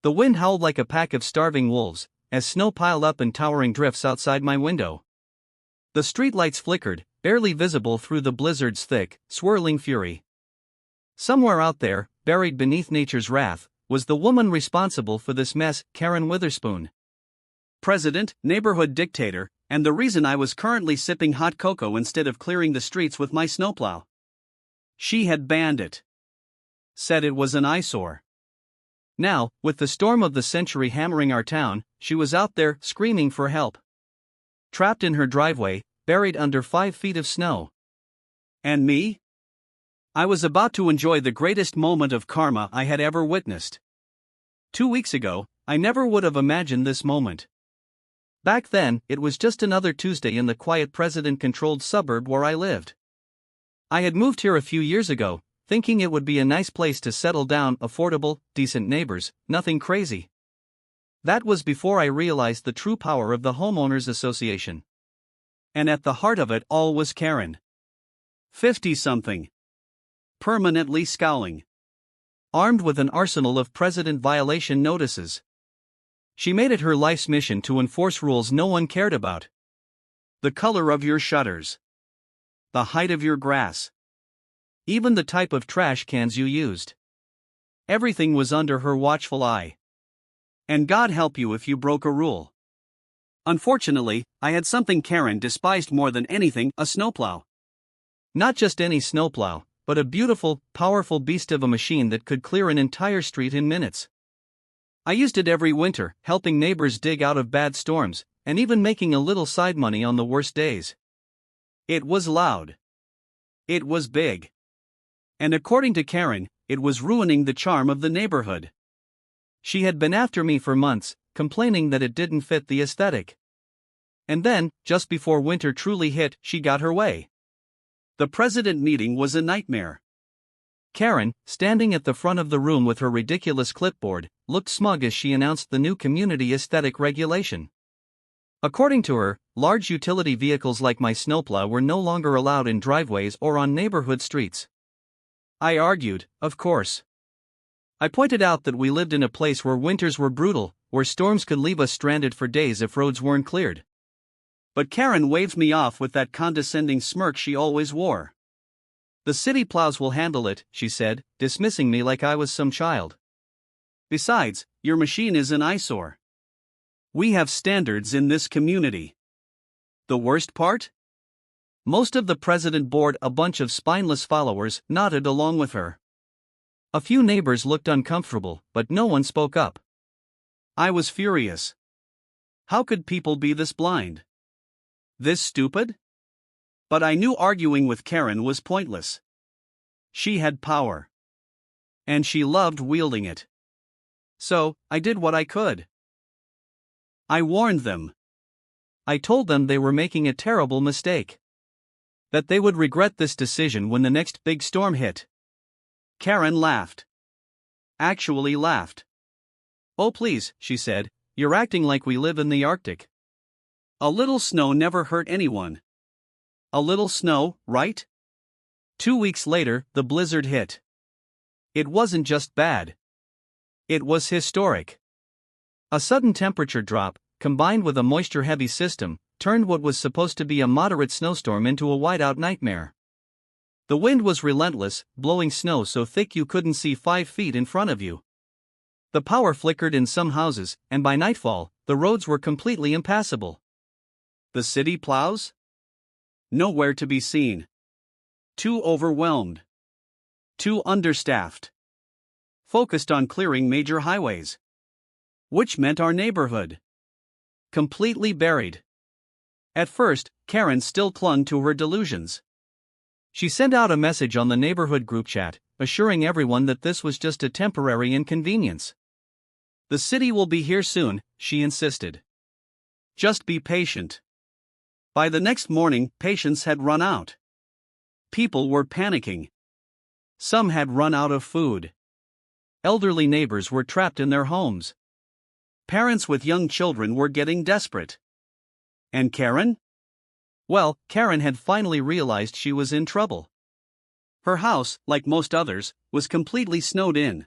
The wind howled like a pack of starving wolves, as snow piled up in towering drifts outside my window. The streetlights flickered, barely visible through the blizzard's thick, swirling fury. Somewhere out there, buried beneath nature's wrath, was the woman responsible for this mess, Karen Witherspoon. President, neighborhood dictator, and the reason I was currently sipping hot cocoa instead of clearing the streets with my snowplow. She had banned it. Said it was an eyesore. Now, with the storm of the century hammering our town, she was out there, screaming for help. Trapped in her driveway, buried under 5 feet of snow. And me? I was about to enjoy the greatest moment of karma I had ever witnessed. 2 weeks ago, I never would have imagined this moment. Back then, it was just another Tuesday in the quiet president-controlled suburb where I lived. I had moved here a few years ago, thinking it would be a nice place to settle down, affordable, decent neighbors, nothing crazy. That was before I realized the true power of the homeowners association. And at the heart of it all was Karen. 50-something. Permanently scowling. Armed with an arsenal of president violation notices. She made it her life's mission to enforce rules no one cared about. The color of your shutters. The height of your grass. Even the type of trash cans you used. Everything was under her watchful eye. And God help you if you broke a rule. Unfortunately, I had something Karen despised more than anything, a snowplow. Not just any snowplow, but a beautiful, powerful beast of a machine that could clear an entire street in minutes. I used it every winter, helping neighbors dig out of bad storms, and even making a little side money on the worst days. It was loud. It was big. And according to Karen, it was ruining the charm of the neighborhood. She had been after me for months, complaining that it didn't fit the aesthetic. And then, just before winter truly hit, she got her way. The president meeting was a nightmare. Karen, standing at the front of the room with her ridiculous clipboard, looked smug as she announced the new community aesthetic regulation. According to her, large utility vehicles like my snowplow were no longer allowed in driveways or on neighborhood streets. I argued, of course. I pointed out that we lived in a place where winters were brutal, where storms could leave us stranded for days if roads weren't cleared. But Karen waved me off with that condescending smirk she always wore. The city plows will handle it, she said, dismissing me like I was some child. Besides, your machine is an eyesore. We have standards in this community. The worst part? Most of the president board, a bunch of spineless followers, nodded along with her. A few neighbors looked uncomfortable, but no one spoke up. I was furious. How could people be this blind? This stupid? But I knew arguing with Karen was pointless. She had power. And she loved wielding it. So, I did what I could. I warned them. I told them they were making a terrible mistake. That they would regret this decision when the next big storm hit. Karen laughed. Actually laughed. Oh please, she said, you're acting like we live in the Arctic. A little snow never hurt anyone. A little snow, right? 2 weeks later, the blizzard hit. It wasn't just bad. It was historic. A sudden temperature drop, combined with a moisture-heavy system, turned what was supposed to be a moderate snowstorm into a whiteout nightmare. The wind was relentless, blowing snow so thick you couldn't see 5 feet in front of you. The power flickered in some houses, and by nightfall, the roads were completely impassable. The city plows? Nowhere to be seen. Too overwhelmed. Too understaffed. Focused on clearing major highways. Which meant our neighborhood. Completely buried. At first, Karen still clung to her delusions. She sent out a message on the neighborhood group chat, assuring everyone that this was just a temporary inconvenience. The city will be here soon, she insisted. Just be patient. By the next morning, patience had run out. People were panicking. Some had run out of food. Elderly neighbors were trapped in their homes. Parents with young children were getting desperate. And Karen? Well, Karen had finally realized she was in trouble. Her house, like most others, was completely snowed in.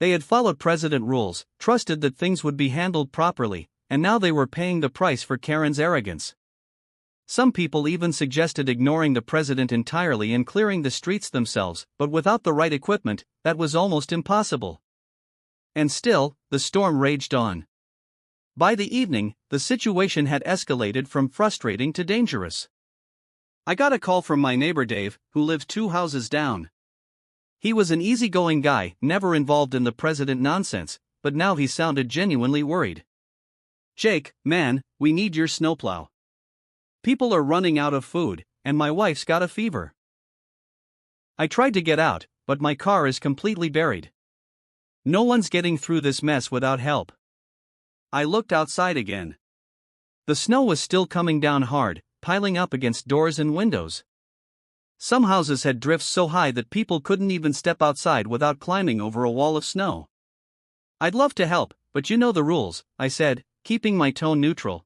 They had followed president rules, trusted that things would be handled properly, and now they were paying the price for Karen's arrogance. Some people even suggested ignoring the president entirely and clearing the streets themselves, but without the right equipment, that was almost impossible. And still, the storm raged on. By the evening, the situation had escalated from frustrating to dangerous. I got a call from my neighbor Dave, who lived 2 houses down. He was an easygoing guy, never involved in the president nonsense, but now he sounded genuinely worried. "Jake, man, we need your snowplow. People are running out of food, and my wife's got a fever. I tried to get out, but my car is completely buried. No one's getting through this mess without help." I looked outside again. The snow was still coming down hard, piling up against doors and windows. Some houses had drifts so high that people couldn't even step outside without climbing over a wall of snow. "I'd love to help, but you know the rules," I said, keeping my tone neutral.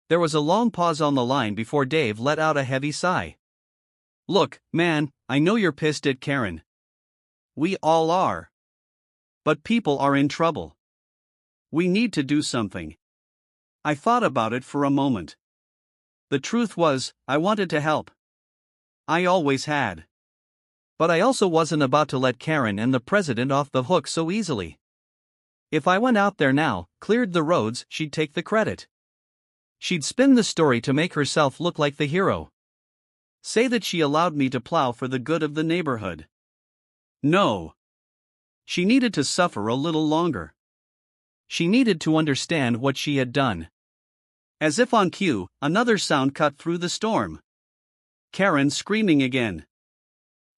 There was a long pause on the line before Dave let out a heavy sigh. "Look, man, I know you're pissed at Karen. We all are. But people are in trouble. We need to do something." I thought about it for a moment. The truth was, I wanted to help. I always had. But I also wasn't about to let Karen and the president off the hook so easily. If I went out there now, cleared the roads, she'd take the credit. She'd spin the story to make herself look like the hero. Say that she allowed me to plow for the good of the neighborhood. No. She needed to suffer a little longer. She needed to understand what she had done. As if on cue, another sound cut through the storm. Karen screaming again.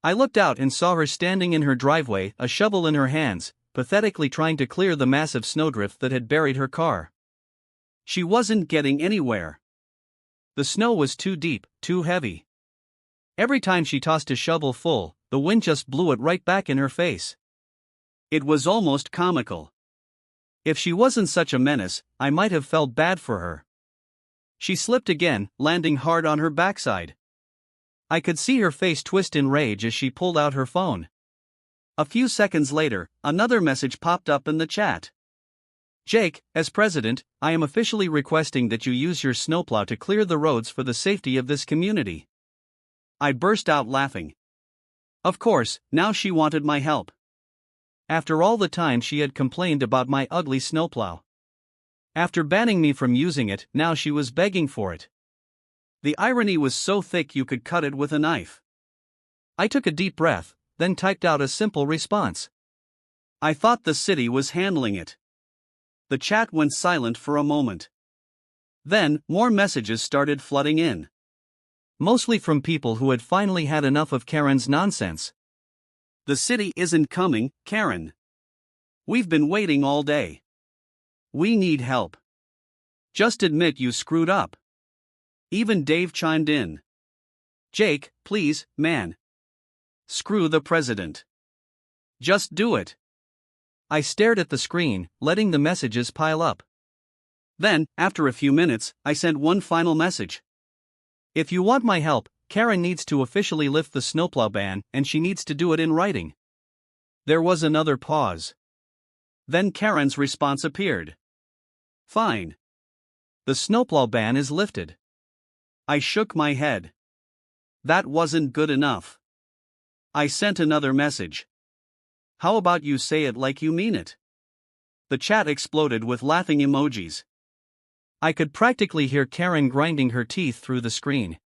I looked out and saw her standing in her driveway, a shovel in her hands, pathetically trying to clear the massive snowdrift that had buried her car. She wasn't getting anywhere. The snow was too deep, too heavy. Every time she tossed a shovel full, the wind just blew it right back in her face. It was almost comical. If she wasn't such a menace, I might have felt bad for her. She slipped again, landing hard on her backside. I could see her face twist in rage as she pulled out her phone. A few seconds later, another message popped up in the chat. "Jake, as president, I am officially requesting that you use your snowplow to clear the roads for the safety of this community." I burst out laughing. Of course, now she wanted my help. After all the time she had complained about my ugly snowplow. After banning me from using it, now she was begging for it. The irony was so thick you could cut it with a knife. I took a deep breath, then typed out a simple response. I thought the city was handling it. The chat went silent for a moment. Then, more messages started flooding in. Mostly from people who had finally had enough of Karen's nonsense. "The city isn't coming, Karen. We've been waiting all day. We need help. Just admit you screwed up." Even Dave chimed in. "Jake, please, man. Screw the president. Just do it." I stared at the screen, letting the messages pile up. Then, after a few minutes, I sent one final message. "If you want my help, Karen needs to officially lift the snowplow ban, and she needs to do it in writing." There was another pause. Then Karen's response appeared. "Fine. The snowplow ban is lifted." I shook my head. That wasn't good enough. I sent another message. "How about you say it like you mean it?" The chat exploded with laughing emojis. I could practically hear Karen grinding her teeth through the screen.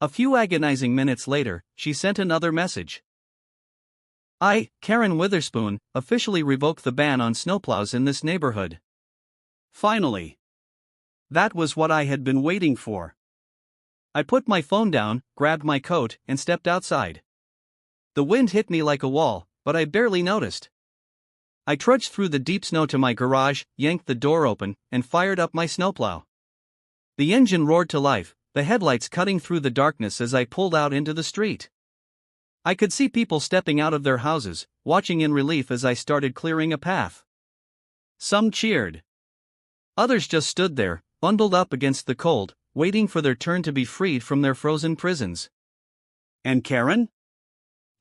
A few agonizing minutes later, she sent another message. "I, Karen Witherspoon, officially revoke the ban on snowplows in this neighborhood." Finally. That was what I had been waiting for. I put my phone down, grabbed my coat, and stepped outside. The wind hit me like a wall, but I barely noticed. I trudged through the deep snow to my garage, yanked the door open, and fired up my snowplow. The engine roared to life, the headlights cutting through the darkness as I pulled out into the street. I could see people stepping out of their houses, watching in relief as I started clearing a path. Some cheered. Others just stood there, bundled up against the cold, waiting for their turn to be freed from their frozen prisons. And Karen?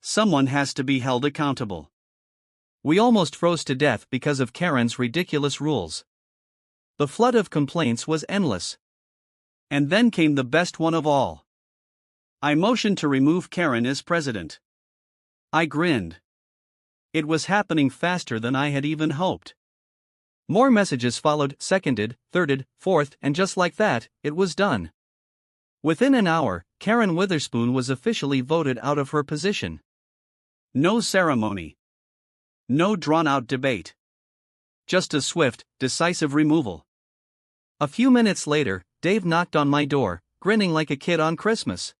Someone has to be held accountable. We almost froze to death because of Karen's ridiculous rules. The flood of complaints was endless. And then came the best one of all. I motioned to remove Karen as president. I grinned. It was happening faster than I had even hoped. More messages followed, seconded, thirded, fourth, and just like that, it was done. Within an hour, Karen Witherspoon was officially voted out of her position. No ceremony. No drawn-out debate. Just a swift, decisive removal. A few minutes later, Dave knocked on my door, grinning like a kid on Christmas.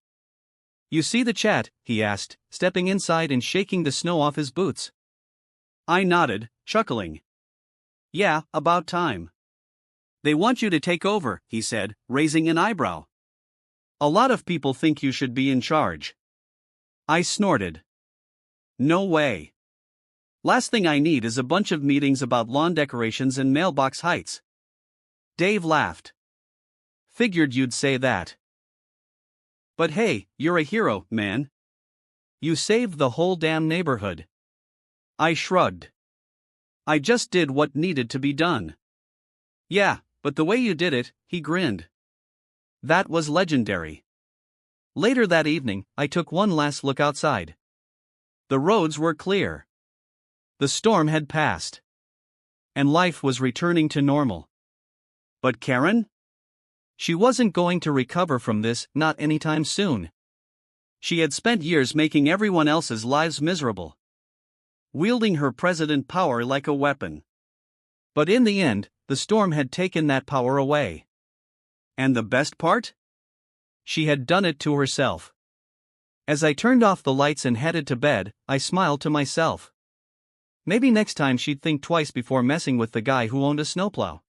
"You see the chat?" he asked, stepping inside and shaking the snow off his boots. I nodded, chuckling. "Yeah, about time." "They want you to take over," he said, raising an eyebrow. "A lot of people think you should be in charge." I snorted. "No way. Last thing I need is a bunch of meetings about lawn decorations and mailbox heights." Dave laughed. "Figured you'd say that. But hey, you're a hero, man. You saved the whole damn neighborhood." I shrugged. "I just did what needed to be done." "Yeah, but the way you did it," he grinned. "That was legendary." Later that evening, I took one last look outside. The roads were clear. The storm had passed. And life was returning to normal. But Karen? She wasn't going to recover from this, not anytime soon. She had spent years making everyone else's lives miserable, wielding her president power like a weapon. But in the end, the storm had taken that power away. And the best part? She had done it to herself. As I turned off the lights and headed to bed, I smiled to myself. Maybe next time she'd think twice before messing with the guy who owned a snowplow.